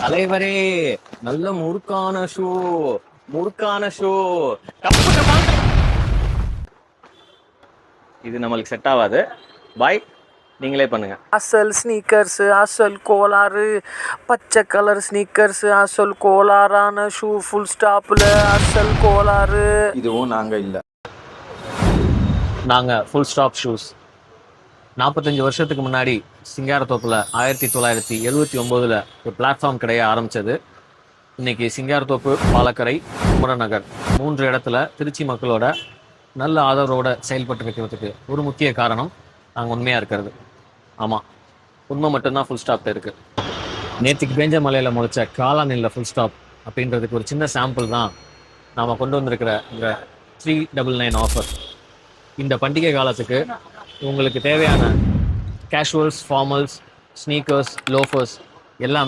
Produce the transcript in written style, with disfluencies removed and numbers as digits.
தலைவரே, நல்ல முறுக்கான shoe, முறுக்கான shoe. இது நம்மளுக்கு செட் ஆகாது. பாய், நீங்களே பண்ணுங்க. அசல் ஸ்னீக்கர்ஸ், அசல் கோளாறு, பச்சை கலர் ஸ்னீக்கர்ஸ், அசல் கோளாறான ஷூ, ஃபுல் ஸ்டாப்ல அசல் கோளாறு. இதுவும் நாங்க இல்ல. நாங்க ஃபுல் ஸ்டாப் ஷூஸ். 45 வருஷத்துக்கு முன்னாடி சிங்காரத்தோப்பில் 1979 ஒரு பிளாட்ஃபார்ம் கடையை ஆரம்பித்தது. இன்றைக்கி சிங்காரத்தோப்பு, பாலக்கரை, குமரநகர் 3 இடத்துல திருச்சி மக்களோட நல்ல ஆதரவோடு செயல்பட்டு இருக்கிறதுக்கு ஒரு முக்கிய காரணம் நாங்கள் உண்மையாக இருக்கிறது. ஆமாம், உண்மை மட்டும்தான் ஃபுல் ஸ்டாப்ல இருக்குது. நேற்றுக்கு பேஞ்ச மலையில் முளைச்ச காளான் இல்லை ஃபுல் ஸ்டாப் அப்படின்றதுக்கு ஒரு சின்ன சாம்பிள் தான் நாம் கொண்டு வந்திருக்கிற இந்த 399 ஆஃபர். இந்த பண்டிகை காலத்துக்கு உங்களுக்கு தேவையான கேஷுவல்ஸ், ஃபார்மல்ஸ், ஸ்னீக்கர்ஸ், லோஃபர்ஸ் எல்லாமே